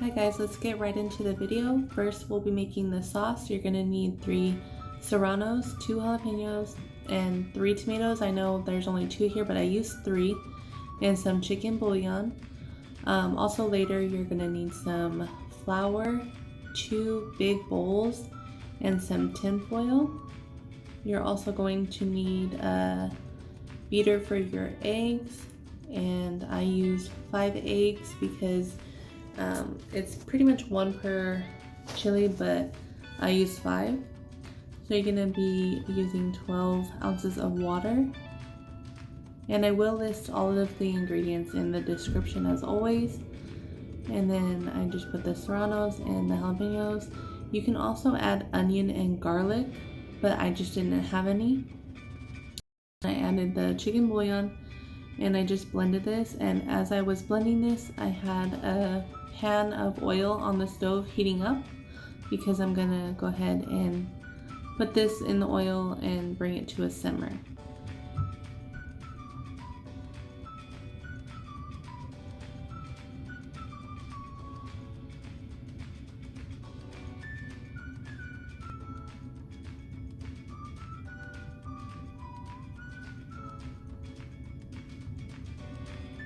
Hi guys, let's get right into the video. First, we'll be making the sauce. You're gonna need 3 serranos, 2 jalapenos, and 3 tomatoes. I know there's only 2 here, but I used 3, and some chicken bouillon. Also later, you're gonna need some flour, 2 big bowls, and some tin foil. You're also going to need a beater for your eggs, and I use 5 eggs because it's pretty much 1 per chili, but I use 5. So you're gonna be using 12 ounces of water. And I will list all of the ingredients in the description as always. And then I just put the serranos and the jalapenos. You can also add onion and garlic, but I just didn't have any. I added the chicken bouillon and I just blended this, and as I was blending this I had a pan of oil on the stove heating up because I'm gonna go ahead and put this in the oil and bring it to a simmer.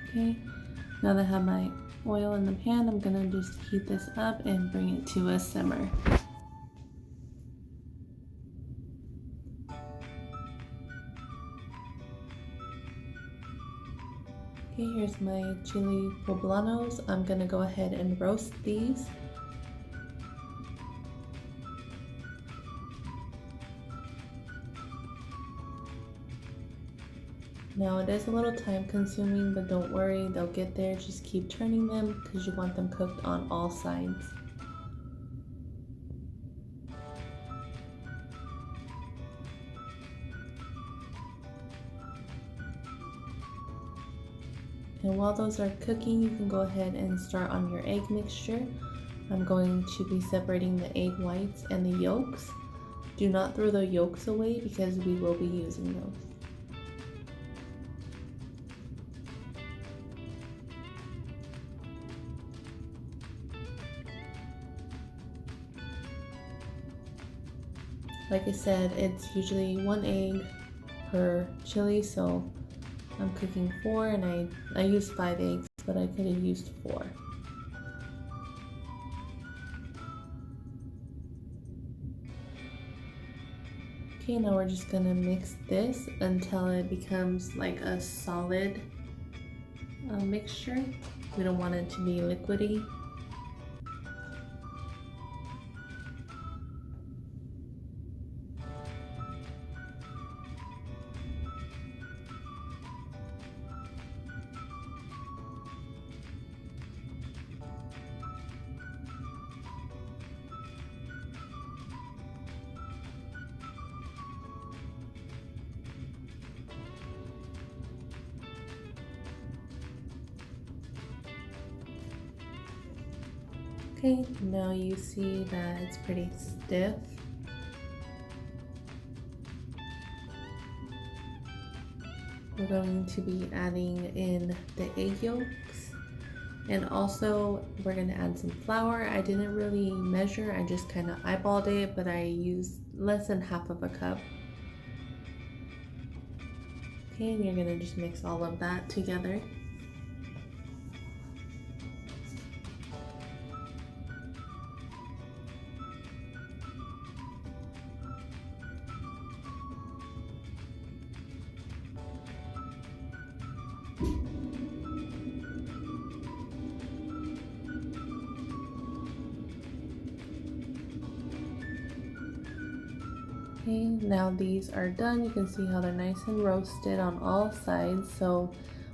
Okay, now that I have my oil in the pan, I'm gonna just heat this up and bring it to a simmer. Okay, here's my chili poblanos. I'm gonna go ahead and roast these. Now it is a little time consuming, but don't worry, they'll get there. Just keep turning them because you want them cooked on all sides. And while those are cooking, you can go ahead and start on your egg mixture. I'm going to be separating the egg whites and the yolks. Do not throw the yolks away because we will be using those. Like I said, it's usually 1 egg per chili, so I'm cooking 4, and I used 5 eggs, but I could have used 4. Okay, now we're just gonna mix this until it becomes like a solid mixture. We don't want it to be liquidy. Okay, now you see that it's pretty stiff. We're going to be adding in the egg yolks, and also we're going to add some flour. I didn't really measure, I just kind of eyeballed it, but I used less than half of a cup. Okay, and you're going to just mix all of that together. Okay, now these are done. You can see how they're nice and roasted on all sides. So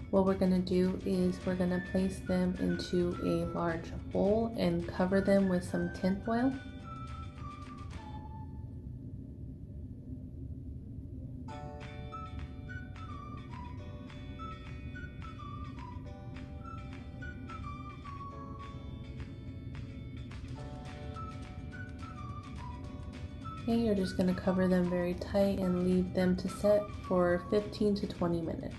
what we're gonna do is we're gonna place them into a large bowl and cover them with some tin foil. Okay, you're just going to cover them very tight and leave them to set for 15 to 20 minutes.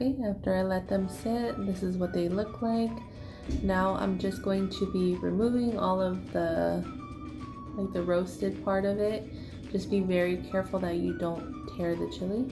Okay, after I let them sit, this is what they look like. Now I'm just going to be removing all of the roasted part of it. Just be very careful that you don't tear the chili.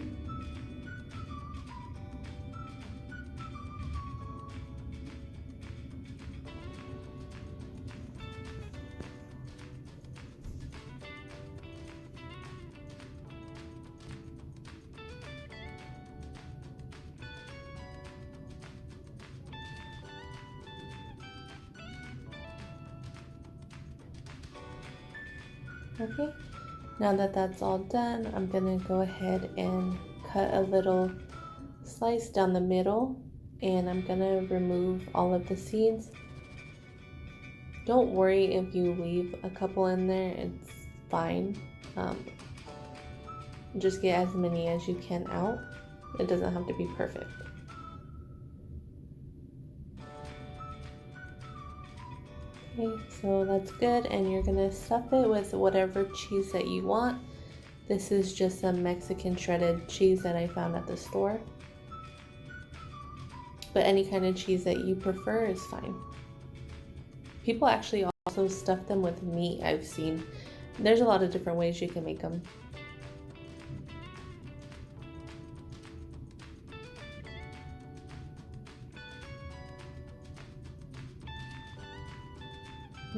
Okay, now that that's all done, I'm gonna go ahead and cut a little slice down the middle, and I'm gonna remove all of the seeds. Don't worry if you leave a couple in there, it's fine. Just get as many as you can out. It doesn't have to be perfect. Okay, so that's good, and you're gonna stuff it with whatever cheese that you want. This is just some Mexican shredded cheese that I found at the store. But any kind of cheese that you prefer is fine. People actually also stuff them with meat, I've seen. There's a lot of different ways you can make them.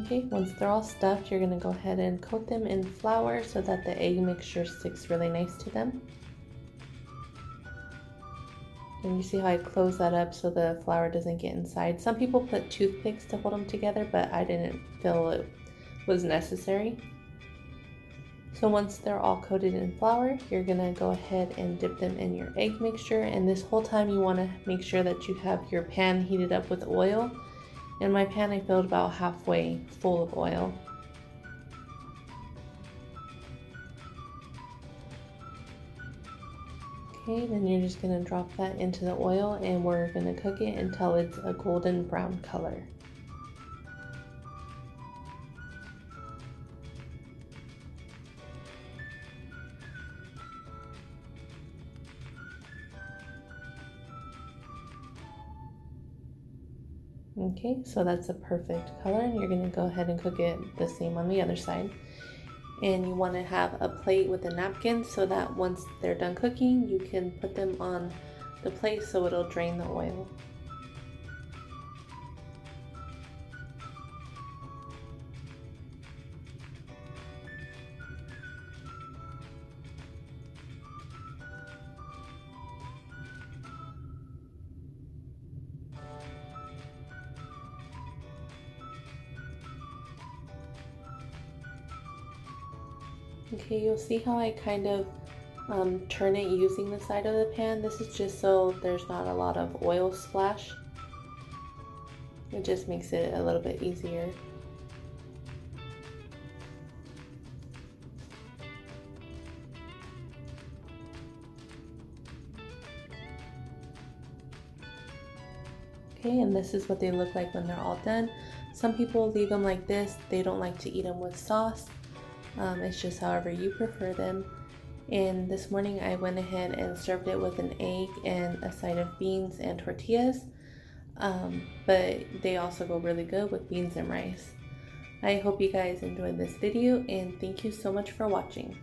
Okay, once they're all stuffed, you're gonna go ahead and coat them in flour so that the egg mixture sticks really nice to them. And you see how I close that up so the flour doesn't get inside. Some people put toothpicks to hold them together, but I didn't feel it was necessary. So once they're all coated in flour, you're gonna go ahead and dip them in your egg mixture. And this whole time you wanna make sure that you have your pan heated up with oil. In my pan, I filled about halfway full of oil. Okay, then you're just gonna drop that into the oil, and we're gonna cook it until it's a golden brown color. Okay, so that's a perfect color, and you're gonna go ahead and cook it the same on the other side. And you want to have a plate with a napkin so that once they're done cooking, you can put them on the plate so it'll drain the oil. Okay, you'll see how I kind of turn it using the side of the pan. This is just so there's not a lot of oil splash. It just makes it a little bit easier. Okay, and this is what they look like when they're all done. Some people leave them like this. They don't like to eat them with sauce. It's just however you prefer them. And this morning I went ahead and served it with an egg and a side of beans and tortillas. But they also go really good with beans and rice. I hope you guys enjoyed this video, and thank you so much for watching.